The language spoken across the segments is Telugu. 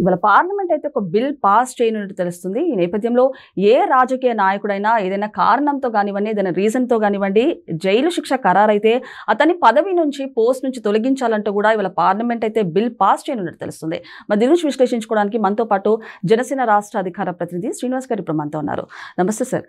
ఇవాళ పార్లమెంట్ అయితే ఒక బిల్ పాస్ చేయనున్నట్టు తెలుస్తుంది. ఈ నేపథ్యంలో ఏ రాజకీయ నాయకుడైనా ఏదైనా కారణంతో కానివ్వండి, ఏదైనా రీజన్తో కానివ్వండి జైలు శిక్ష ఖరారైతే అతని పదవి నుంచి పోస్ట్ నుంచి తొలగించాలంటూ కూడా ఇవాళ పార్లమెంట్ అయితే బిల్ పాస్ చేయనున్నట్టు తెలుస్తుంది. మరి దీని నుంచి విశ్లేషించుకోవడానికి మనతో పాటు జనసేన రాష్ట్ర అధికార ప్రతినిధి శ్రీనివాస్ గారు ఇప్పుడు మనతో ఉన్నారు. నమస్తే సార్.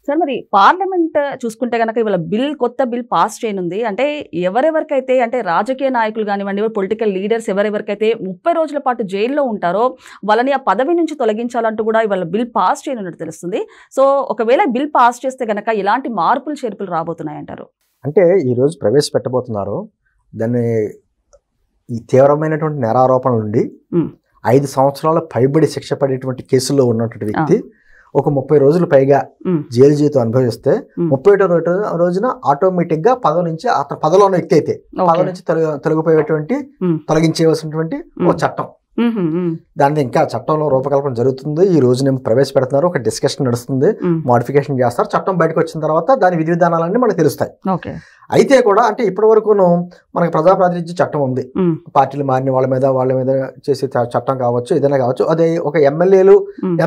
సార్, మరి పార్లమెంట్ చూసుకుంటే కనుక ఇవాళ కొత్త బిల్ పాస్ చేయనుంది. అంటే ఎవరెవరికైతే అంటే రాజకీయ నాయకులు కానివ్వండి, పొలిటికల్ లీడర్స్ ఎవరెవరికైతే 30 రోజుల పాటు జైల్లో ఉంటారో వాళ్ళని ఆ పదవి నుంచి తొలగించాలంటూ కూడా ఇవాళ బిల్ పాస్ చేయనున్నట్టు తెలుస్తుంది. సో ఒకవేళ బిల్ పాస్ చేస్తే కనుక ఎలాంటి మార్పులు చేర్పులు రాబోతున్నాయంటారు? అంటే ఈరోజు ప్రవేశపెట్టబోతున్నారు దాన్ని ఈ తీవ్రమైనటువంటి నేరారోపణల నుండి 5 సంవత్సరాల పైబడి శిక్ష పడేటువంటి కేసుల్లో ఉన్నటువంటి వ్యక్తి ఒక 30 రోజులు పైగా జైలు జీవితం అనుభవిస్తే 31వ రోజున ఆటోమేటిక్ గా పదవి నుంచి అతను పదవిలో ఉన్న వ్యక్తి అయితే పదవి నుంచి తొలగిపోయేటువంటి తొలగించేవలసినటువంటి ఒక చట్టం. దాన్ని ఇంకా చట్టంలో రూపకల్పన జరుగుతుంది. ఈ రోజు ప్రవేశపెడుతున్నారు, ఒక డిస్కషన్ నడుస్తుంది, మోడిఫికేషన్ చేస్తారు. చట్టం బయటకు వచ్చిన తర్వాత దాని విధి విధానాలన్నీ మనకు తెలుస్తాయి. అయితే కూడా అంటే ఇప్పటి వరకును మనకి ప్రజాప్రాతినిధ్య చట్టం ఉంది, పార్టీలు మారిన వాళ్ళ మీద చేసే చట్టం కావచ్చు, ఏదైనా కావచ్చు. అదే ఒక ఎమ్మెల్యేలు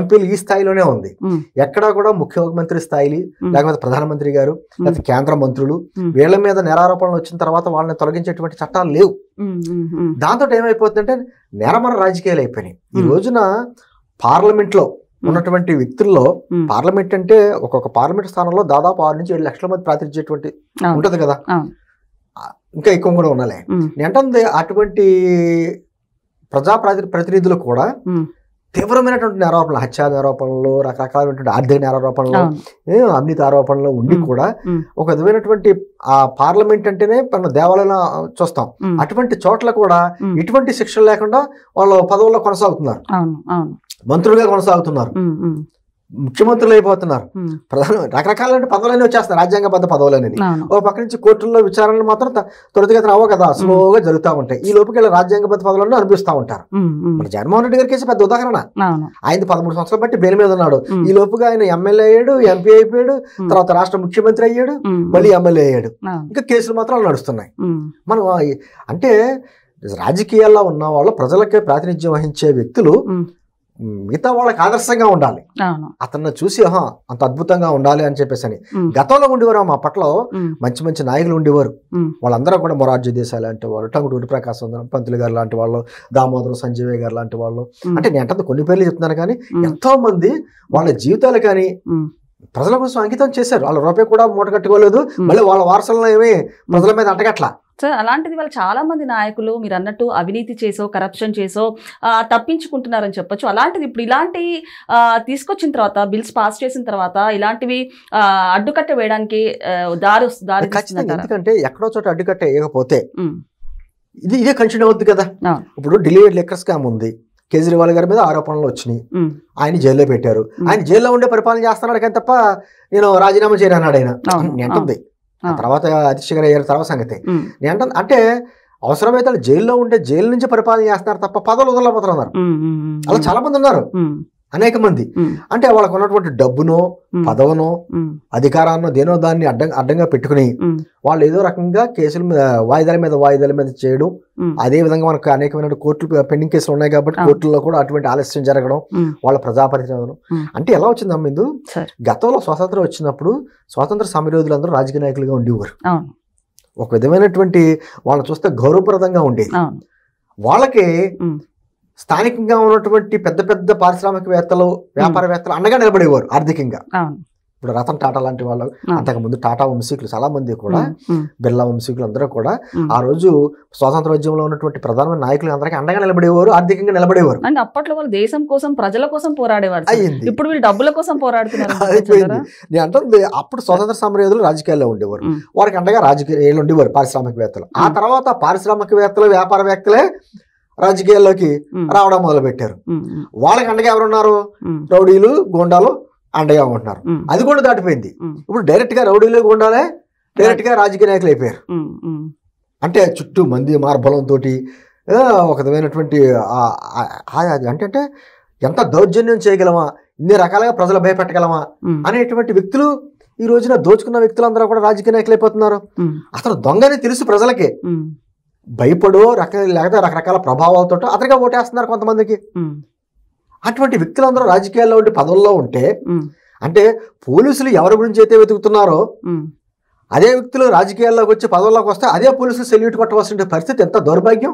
ఎంపీలు ఈ స్థాయిలోనే ఉంది. ఎక్కడా కూడా ముఖ్యమంత్రి స్థాయి లేకపోతే ప్రధానమంత్రి గారు లేకపోతే కేంద్ర మంత్రులు వీళ్ళ మీద నేరారోపణలు వచ్చిన తర్వాత వాళ్ళని తొలగించేటువంటి చట్టాలు లేవు. దాంతో ఏమైపోతుందంటే నేరమర రాజకీయాలు అయిపోయినాయి. ఈ రోజున పార్లమెంట్ లో ఉన్నటువంటి వ్యక్తుల్లో పార్లమెంట్ అంటే ఒక్కొక్క పార్లమెంట్ స్థానంలో దాదాపు 6 నుంచి 7 లక్షల మంది ప్రాతినిధ్యేటువంటి ఉంటది కదా, ఇంకా ఎక్కువ కూడా ఉండాలి. అంటే అటువంటి ప్రజా ప్రతినిధులు కూడా తీవ్రమైనటువంటి నేరారోపణలు, హత్యా నేరారోపణలు, రకరకాలైనటువంటి ఆర్థిక నేరారోపణలు, అవినీతి ఆరోపణలు ఉండి కూడా ఒక విధమైనటువంటి ఆ పార్లమెంట్ అంటేనే మన దేవాలయం చూస్తాం. అటువంటి చోట్ల కూడా ఎటువంటి శిక్షలు లేకుండా వాళ్ళు పదవుల్లో కొనసాగుతున్నారు, మంత్రులుగా కొనసాగుతున్నారు, ముఖ్యమంత్రులు అయిపోతున్నారు, రకరకాల పదవులన్నీ వచ్చేస్తారు, రాజ్యాంగబద్ధ పదవులనేది. ఒక పక్క నుంచి కోర్టుల్లో విచారణలు మాత్రం త్వరితగతిన అవ్వ కదా, స్లోగా జరుగుతూ ఉంటాయి. ఈ లోపుకి రాజ్యాంగబద్ధ పదవులను అనిపిస్తూ ఉంటారు. మన జగన్మోహన్ రెడ్డి గారి కేసు పెద్ద ఉదాహరణ. ఆయన 13 సంవత్సరాలు బట్టి బెయిల్ మీద ఉన్నాడు. ఈ లోపుగా ఆయన ఎమ్మెల్యే అయ్యాడు, ఎంపీ అయిపోయాడు, తర్వాత రాష్ట్ర ముఖ్యమంత్రి అయ్యాడు, మళ్ళీ ఎమ్మెల్యే అయ్యాడు. ఇంకా కేసులు మాత్రం నడుస్తున్నాయి. మనం అంటే రాజకీయాల్లో ఉన్న వాళ్ళు, ప్రజలకే ప్రాతినిధ్యం వహించే వ్యక్తులు మిగతా వాళ్ళకి ఆదర్శంగా ఉండాలి, అతన్ని చూసి అంత అద్భుతంగా ఉండాలి అని చెప్పేసి అని. గతంలో ఉండేవారు మా పట్ల మంచి మంచి నాయకులు ఉండేవారు. వాళ్ళందరూ కూడా మొరార్జీ దేశాయ్ లాంటి వాళ్ళు, టంగుటూరి ప్రకాశ్ పంతులు గారు లాంటి వాళ్ళు, దామోదరం సంజయ్ గారు లాంటి వాళ్ళు. అంటే నేను అంటే కొన్ని పేర్లు చెప్తున్నాను కానీ ఎంతో మంది వాళ్ళ జీవితాలు కానీ ప్రజల కోసం అంకితం చేశారు. వాళ్ళ రూపాయి కూడా మూట కట్టుకోలేదు, మళ్ళీ వాళ్ళ వారసులను ఏమి ప్రజల మీద అంటగట్ల. సార్, అలాంటిది వాళ్ళు చాలా మంది నాయకులు మీరు అన్నట్టు అవినీతి చేసో కరప్షన్ చేసో తప్పించుకుంటున్నారని చెప్పొచ్చు. అలాంటిది ఇప్పుడు ఇలాంటి తీసుకొచ్చిన తర్వాత, బిల్స్ పాస్ చేసిన తర్వాత ఇలాంటివి అడ్డుకట్ట వేయడానికి దారి ఖచ్చితంగా. ఎందుకంటే ఎక్కడో చోట అడ్డుకట్ట వేయకపోతే ఇదే కంటిన్యూ అవుద్ది కదా. ఇప్పుడు ఢిల్లీ లిక్కర్ స్కామ్ ఉంది, కేజ్రీవాల్ గారి మీద ఆరోపణలు వచ్చినాయి, ఆయన జైల్లో పెట్టారు. ఆయన జైల్లో ఉండే పరిపాలన చేస్తున్నాడు కానీ తప్ప నేను రాజీనామా చేయను అన్నాడు ఆయన. అంటుంది తర్వాత అధ్యక్ష గారు అయ్యారు, తర్వాత సంగతి నేను అంటే అవసరమైతే జైల్లో ఉంటే జైలు నుంచి పరిపాలన చేస్తున్నారు తప్ప పదవులు వదలపోతున్నారు. అలా చాలా మంది ఉన్నారు, అనేక మంది. అంటే వాళ్ళకు ఉన్నటువంటి డబ్బునో పదవునో అధికారాన్నో దేనో దాన్ని అడ్డంగా పెట్టుకుని వాళ్ళు ఏదో రకంగా కేసుల మీద వాయిదాల మీద చేయడం. అదే విధంగా మనకు అనేకమైన కోర్టులు పెండింగ్ కేసులు ఉన్నాయి కాబట్టి కోర్టుల్లో కూడా అటువంటి ఆలస్యం జరగడం, వాళ్ళ ప్రజాప్రతినిధులు. అంటే ఎలా వచ్చింది అమ్మిందు, గతంలో స్వాతంత్రం వచ్చినప్పుడు స్వాతంత్ర సమరయోధులందరూ రాజకీయ నాయకులుగా ఉండేవారు. ఒక విధమైనటువంటి వాళ్ళని చూస్తే గౌరవప్రదంగా ఉండేది. వాళ్ళకి స్థానికంగా ఉన్నటువంటి పెద్ద పెద్ద పారిశ్రామికవేత్తలు, వ్యాపారవేత్తలు అండగా నిలబడేవారు ఆర్థికంగా. ఇప్పుడు రతన్ టాటా లాంటి వాళ్ళు, అంతకుముందు టాటా వంశీకులు చాలా మంది కూడా, బిర్లా వంశీకులు అందరూ కూడా ఆ రోజు స్వాతంత్రోద్యమంలో ఉన్నటువంటి ప్రధానమైన నాయకులు అందరికీ అండగా నిలబడేవారు, ఆర్థికంగా నిలబడేవారు. అంటే అప్పట్లో వాళ్ళు దేశం కోసం, ప్రజల కోసం పోరాడేవారు. ఇప్పుడు వీళ్ళు డబ్బుల కోసం పోరాడుతున్నారు. అయిపోయింది. నేను అంటే అప్పుడు స్వాతంత్ర సమరయోధులు రాజకీయాల్లో ఉండేవారు, వారికి అండగా రాజకీయాలు ఉండేవారు పారిశ్రామికవేత్తలు. ఆ తర్వాత పారిశ్రామికవేత్తలు, వ్యాపారవేత్తలే రాజకీయాల్లోకి రావడం మొదలు పెట్టారు. వాళ్ళకి అండగా ఎవరున్నారు? రౌడీలు, గోండాలు అండగా ఉంటున్నారు. అది కూడా దాటిపోయింది. ఇప్పుడు డైరెక్ట్ గా రౌడీలు, గోండాలే డైరెక్ట్ గా రాజకీయ నాయకులు అయిపోయారు. అంటే చుట్టూ మంది మార్బలంతో ఒక విధమైనటువంటి అంటే ఎంత దౌర్జన్యం చేయగలమా, ఇన్ని రకాలుగా ప్రజలు భయపెట్టగలమా అనేటువంటి వ్యక్తులు ఈ రోజున దోచుకున్న వ్యక్తులందరూ కూడా రాజకీయ నాయకులు అయిపోతున్నారు. అసలు దొంగని తెలుసు ప్రజలకే, భయపడో లేకపోతే రకరకాల ప్రభావాలతో అతనిగా ఓటేస్తున్నారు కొంతమందికి. అటువంటి వ్యక్తులందరూ రాజకీయాల్లో ఉండి పదవుల్లో ఉంటే, అంటే పోలీసులు ఎవరి గురించి అయితే వెతుకుతున్నారో అదే వ్యక్తులు రాజకీయాల్లోకి వచ్చి పదవుల్లోకి వస్తే అదే పోలీసులు సెల్యూట్ కొట్టవలసిన పరిస్థితి ఎంత దౌర్భాగ్యం.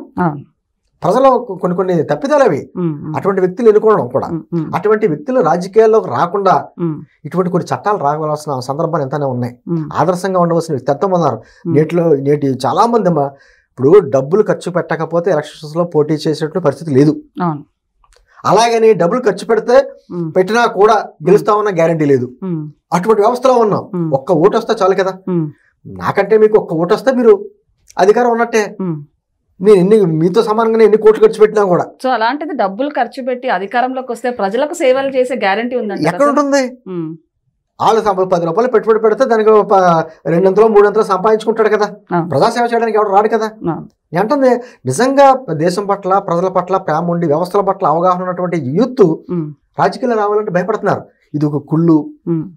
ప్రజలు కొన్ని తప్పిదాలు అవి. అటువంటి వ్యక్తులు ఎన్నుకోవడం కూడా, అటువంటి వ్యక్తులు రాజకీయాల్లోకి రాకుండా ఇటువంటి కొన్ని చట్టాలు రావాల్సిన సందర్భాలు ఎంతనే ఉన్నాయి. ఆదర్శంగా ఉండవలసిన వ్యక్తి ఎంతో ఉన్నారు. నేటి చాలా మంది ఇప్పుడు డబ్బులు ఖర్చు పెట్టకపోతే ఎలక్షన్స్ లో పోటీ చేసేటువంటి పరిస్థితి లేదు. అలాగని డబ్బులు ఖర్చు పెడితే పెట్టినా కూడా గెలుస్తామన్న గ్యారంటీ లేదు. అటువంటి వ్యవస్థలో ఉన్నాం. ఒక్క ఓటు వస్తే చాలు కదా. నాకంటే మీకు ఒక్క ఓటు వస్తే మీరు అధికారం ఉన్నట్టే. నేను మీతో సమానంగానే ఎన్ని కోట్లు ఖర్చు పెట్టినా కూడా. సో అలాంటిది డబ్బులు ఖర్చు పెట్టి అధికారంలోకి వస్తే ప్రజలకు సేవలు చేసే గ్యారంటీ ఉందండి. ఎక్కడ ఉంటుంది? వాళ్ళు 10 రూపాయలు పెట్టుబడి పెడితే దానికి 200 300 సంపాదించుకుంటాడు కదా. ప్రజాసేవ చేయడానికి ఎవరు రాడు కదా. ఏంటంటే నిజంగా దేశం పట్ల ప్రజల పట్ల ప్రేమ ఉండి వ్యవస్థల పట్ల అవగాహన ఉన్నటువంటి యూత్ రాజకీయాలు రావాలంటే భయపడుతున్నారు. ఇది ఒక కుళ్ళు.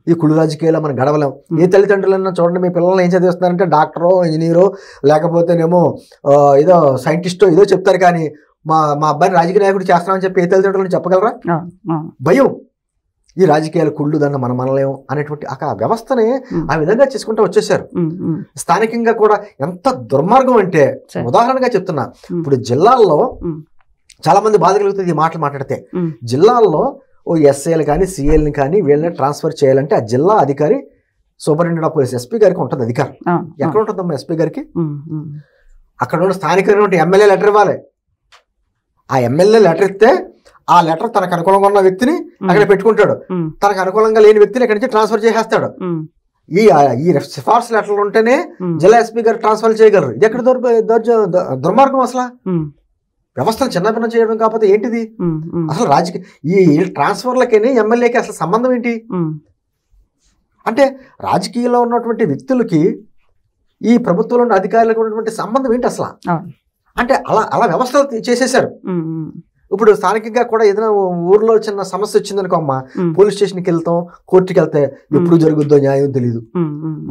ఈ కుళ్ళు రాజకీయాల్లో మనం గడవలేం. ఏ తల్లిదండ్రులన్నా చూడండి, మీ పిల్లల్ని ఏం చదివిస్తున్నారంటే డాక్టరో ఇంజనీరో లేకపోతేనేమో ఏదో సైంటిస్టో ఏదో చెప్తారు. కానీ మా అబ్బాయిని రాజకీయ నాయకుడు చేస్తామని చెప్పి ఏ తల్లిదండ్రులను చెప్పగలరా? భయం. ఈ రాజకీయాలు కుళ్ళు, దాన్ని మనం మనలేము అనేటువంటి ఆ వ్యవస్థని ఆ విధంగా చేసుకుంటూ వచ్చేసారు. స్థానికంగా కూడా ఎంత దుర్మార్గం అంటే, ఉదాహరణగా చెప్తున్నా, ఇప్పుడు జిల్లాల్లో చాలా మంది బాధ కలుగుతుంది ఈ మాటలు మాట్లాడితే. జిల్లాల్లో ఓ ఎస్ఐలు కానీ సిఐల్ని కానీ వీళ్ళని ట్రాన్స్ఫర్ చేయాలంటే ఆ జిల్లా అధికారి సూపరింటెండెంట్ ఆఫ్ పోలీస్ ఎస్పీ గారికి ఉంటుంది అధికారం. ఎక్కడ ఉంటుందమ్మా ఎస్పీ గారికి? అక్కడ ఉన్న స్థానికమైనటువంటి ఎమ్మెల్యే లెటర్ ఇవ్వాలి. ఆ ఎమ్మెల్యే లెటర్ ఇస్తే ఆ లెటర్ తనకు అనుకూలంగా ఉన్న వ్యక్తిని అక్కడ పెట్టుకుంటాడు. తనకు అనుకూలంగా లేని వ్యక్తిని అక్కడి నుంచి ట్రాన్స్ఫర్ చేసేస్తాడు. ఈ సిఫార్సు లెటర్లు ఉంటేనే జిల్లా ఎస్పీ గారు ట్రాన్స్ఫర్ చేయగలరు. ఇది ఎక్కడ దుర్మార్గం అసలు. వ్యవస్థను చిన్నభిన్నం చేయడం కాకపోతే ఏంటిది అసలు? రాజకీయ ఈ ట్రాన్స్ఫర్లకి ఎమ్మెల్యేకి అసలు సంబంధం ఏంటి? అంటే రాజకీయాల్లో ఉన్నటువంటి వ్యక్తులకి ఈ ప్రభుత్వంలో ఉన్న అధికారులకు ఉన్నటువంటి సంబంధం ఏంటి అసలు? అంటే అలా వ్యవస్థలు చేసేసారు. ఇప్పుడు స్థానికంగా కూడా ఏదైనా ఊర్లో చిన్న సమస్య వచ్చిందనుకో అమ్మ, పోలీస్ స్టేషన్కి వెళ్తాం, కోర్టుకి వెళ్తే ఎప్పుడు జరుగుద్దో న్యాయం తెలియదు.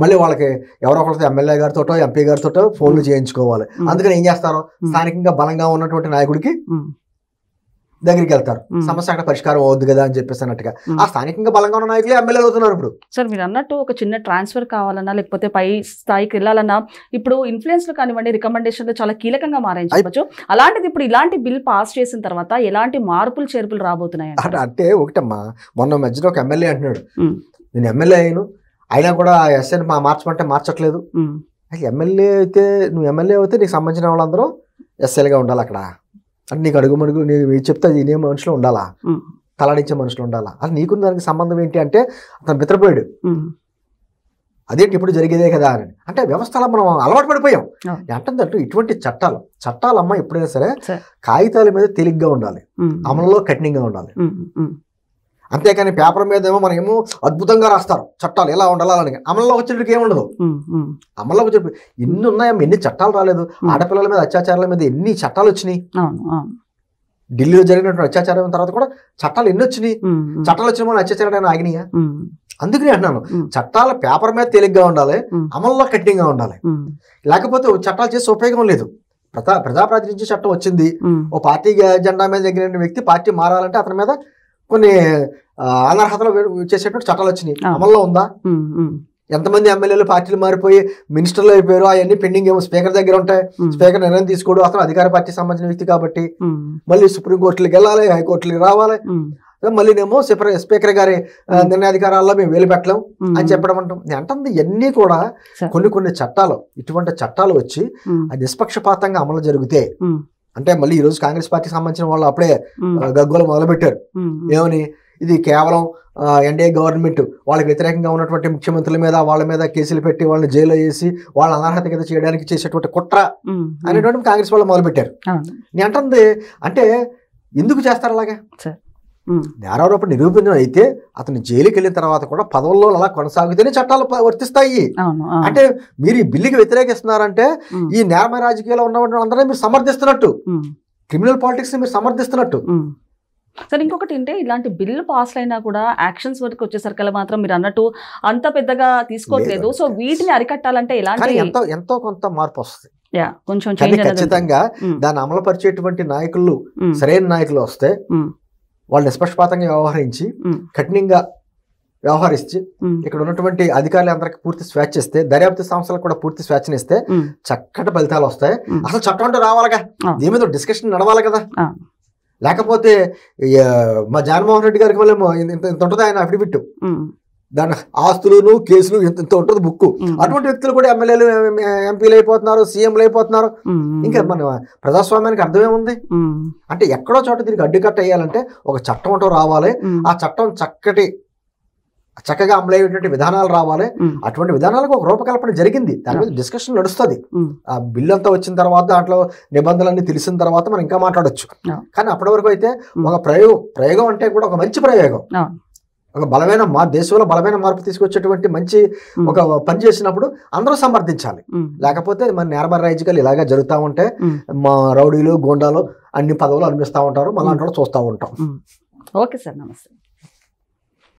మళ్ళీ వాళ్ళకి ఎవరో ఒకరితో ఎమ్మెల్యే గారితోటో ఎంపీ గారితోటో ఫోన్లు చేయించుకోవాలి. అందుకని ఏం చేస్తారో స్థానికంగా బలంగా ఉన్నటువంటి నాయకుడికి దగ్గరికి వెళ్తారు. సమస్య అక్కడ పరిష్కారం అవుద్ది కదా అని చెప్పేసి అన్నట్టుగా ఆ స్థానికంగా బలంగా ఉన్న నాయకులే ఎమ్మెల్యేలు అవుతున్నారు. ఇప్పుడు సార్ మీరు అన్నట్టు ఒక చిన్న ట్రాన్స్ఫర్ కావాలన్నా లేకపోతే పై స్థాయికి వెళ్ళాలన్నా ఇప్పుడు ఇన్ఫ్లుయెన్స్లు కానివ్వండి, రికమెండేషన్లు చాలా కీలకంగా మారాయని చెప్పొచ్చు. అలాంటిది ఇప్పుడు ఇలాంటి బిల్ పాస్ చేసిన తర్వాత ఎలాంటి మార్పులు చేర్పులు రాబోతున్నాయి అంటే ఒకటమ్మా, మొన్న మధ్యలో ఒక ఎమ్మెల్యే అంటున్నాడు, నేను ఎమ్మెల్యే అయినా కూడా ఎస్ఐని మార్చమంటే మార్చట్లేదు. ఎమ్మెల్యే అయితే నువ్వు ఎమ్మెల్యే అయితే నీకు సంబంధించిన వాళ్ళందరూ ఎస్ఐలుగా ఉండాలి అక్కడ. అంటే నీకు అడుగుమడుగు నీకు చెప్తే ఇదే మనుషులు ఉండాలా, తలాడించే మనుషులు ఉండాలా, అది నీకు దానికి సంబంధం ఏంటి అంటే అతను బిత్రపోయాడు. అదేంటి ఇప్పుడు జరిగేదే కదా అని. అంటే వ్యవస్థలో మనం అలవాటు పడిపోయాం. అంటే ఇటువంటి చట్టాలమ్మ ఎప్పుడైనా సరే కాగితాల మీద తేలిగ్గా ఉండాలి, అమలులో కఠినంగా ఉండాలి. అంతేకాని పేపర్ మీద ఏమో మనం ఏమో అద్భుతంగా రాస్తారు చట్టాలు ఎలా ఉండాలని, అమల్లో వచ్చేటికి ఏముండదు. అమల్లో వచ్చే ఎన్ని ఉన్నాయమ్మా, ఎన్ని చట్టాలు రాలేదు. ఆడపిల్లల మీద అత్యాచారాల మీద ఎన్ని చట్టాలు వచ్చినాయి. ఢిల్లీలో జరిగినటువంటి అత్యాచారం తర్వాత కూడా చట్టాలు ఎన్ని వచ్చినాయి. చట్టాలు వచ్చిన మనం అత్యాచారాలు ఆగినాయా? అందుకని అంటున్నాను, చట్టాలు పేపర్ మీద తేలిగ్గా ఉండాలి, అమల్లో కఠినంగా ఉండాలి. లేకపోతే చట్టాలు చేసే ఉపయోగం లేదు. ప్రజాప్రాతినిధ్య చట్టం వచ్చింది, ఓ పార్టీ జెండా మీద దగ్గర వ్యక్తి పార్టీ మారాలంటే అతని మీద కొన్ని అనర్హతలు చేసేటువంటి చట్టాలు వచ్చినాయి. అమల్లో ఉందా? ఎంతమంది ఎమ్మెల్యేలు పార్టీలు మారిపోయి మినిస్టర్లు అయిపోయారు. అవన్నీ పెండింగ్ ఏమో స్పీకర్ దగ్గర ఉంటాయి. స్పీకర్ నిర్ణయం తీసుకోడు, అతను అధికార పార్టీకి సంబంధించిన వ్యక్తి కాబట్టి మళ్ళీ సుప్రీంకోర్టులకు వెళ్ళాలి, హైకోర్టులకు రావాలి. మళ్ళీనేమో స్పీకర్ గారి నిర్ణయాధికారాల్లో మేము వేలు పెట్టలేం అని చెప్పడం అంటాం. అంటే ఇవన్నీ కూడా కొన్ని చట్టాలు, ఇటువంటి చట్టాలు వచ్చి నిష్పక్షపాతంగా అమలు జరిగితే, అంటే మళ్ళీ ఈ రోజు కాంగ్రెస్ పార్టీకి సంబంధించిన వాళ్ళు అప్పుడే గగ్గోలు మొదలుపెట్టారు. ఏమని, ఇది కేవలం ఎన్డీఏ గవర్నమెంట్ వాళ్ళకి వ్యతిరేకంగా ఉన్నటువంటి ముఖ్యమంత్రుల మీద వాళ్ళ మీద కేసులు పెట్టి వాళ్ళని జైల్లో వేసి వాళ్ళ అనర్హత కింద చేయడానికి చేసేటువంటి కుట్ర అనేటువంటి కాంగ్రెస్ వాళ్ళు మొదలుపెట్టారు. నేను అంటుంది అంటే ఎందుకు చేస్తారు అలాగా? నేరారోపణ నిరూపించడం అయితే అతను జైలుకి వెళ్ళిన తర్వాత కూడా పదవుల్లో అలా కొనసాగితేనే చట్టాలు వర్తిస్తాయి. అంటే మీరు ఈ బిల్లుకి వ్యతిరేకిస్తున్నారంటే ఈ నేరమయ రాజకీయాల్లో ఉన్న అందరూ మీరు సమర్థిస్తున్నట్టు, క్రిమినల్ పాలిటిక్స్ మీరు సమర్థిస్తున్నట్టు. సార్ ఇంకొకటి అంటే ఇలాంటి బిల్లు పాస్ అయినా కూడా యాక్షన్స్ వరకు వచ్చేసరికి మాత్రం మీరు అన్నట్టు అంత పెద్దగా తీసుకోవట్లేదు. సో వీటిని అరికట్టాలంటే ఎలాంటి ఎంతో కొంత మార్పు వస్తుంది. కొంచెం కానీ చేంజ్ అనేది ఖచ్చితంగా ఉమ్, దాన్ని అమలుపరిచేటువంటి నాయకులు ఉమ్, సరైన నాయకులు వస్తే ఉమ్, వాళ్ళు నిష్పక్షపాతంగా వ్యవహరించి ఉమ్, కఠినంగా వ్యవహరించి ఉమ్, ఇక్కడ ఉన్నటువంటి అధికారులందరికీ పూర్తి స్వేచ్ఛ ఇస్తే, దర్యాప్తు సంస్థలకు కూడా పూర్తి స్వేచ్ఛనిస్తే ఉమ్, చక్కటి ఫలితాలు వస్తాయి. ఉమ్. అసలు చట్టం అంటే రావాలిగా, ఆ. దీని మీద డిస్కషన్ నడవాలి కదా. ఆ. లేకపోతే ఆ, మా జగన్మోహన్ రెడ్డి గారికి వల్ల ఇంత ఇంత ఉంటుంది ఆయన అఫిడవిట్, ఉమ్, దాని ఆస్తులు కేసులు ఇంత ఇంత ఉంటుంది బుక్. ఉమ్, అటువంటి వ్యక్తులు కూడా ఎమ్మెల్యేలు ఎంపీలు అయిపోతున్నారు, సీఎంలు అయిపోతున్నారు. ఉమ్, ఇంకా మన ప్రజాస్వామ్యానికి అర్థమేముంది ఉమ్, అంటే ఎక్కడో చోట దీనికి అడ్డుకట్ట వేయాలంటే ఒక చట్టం అంటూ రావాలి. ఉమ్, ఆ చట్టం చక్కగా అమలయ్యేటువంటి విధానాలు రావాలి. ఉమ్, అటువంటి విధానాలకు ఒక రూపకల్పన జరిగింది, దాని మీద డిస్కషన్ నడుస్తుంది. ఉమ్, ఆ బిల్లు అంతా వచ్చిన తర్వాత దాంట్లో నిబంధనలన్నీ తెలిసిన తర్వాత మనం ఇంకా మాట్లాడొచ్చు. Yeah. కానీ అప్పటి వరకు అయితే Mm. ఒక ప్రయోగం అంటే కూడా ఒక మంచి ప్రయోగం, Yeah. ఒక బలమైన దేశంలో బలమైన మార్పు తీసుకొచ్చేటువంటి మంచి Mm. ఒక పని చేసినప్పుడు అందరూ సమర్థించాలి. ఉమ్, లేకపోతే మన నేరమర రాజకీయాలు ఇలాగే జరుగుతూ ఉంటే ఉమ్, మా రౌడీలు గోండాలు అన్ని పదవులు అనిపిస్తూ ఉంటారు, మళ్ళీ అంటే చూస్తూ ఉంటాం. ఉమ్. ఓకే సార్, నమస్తే.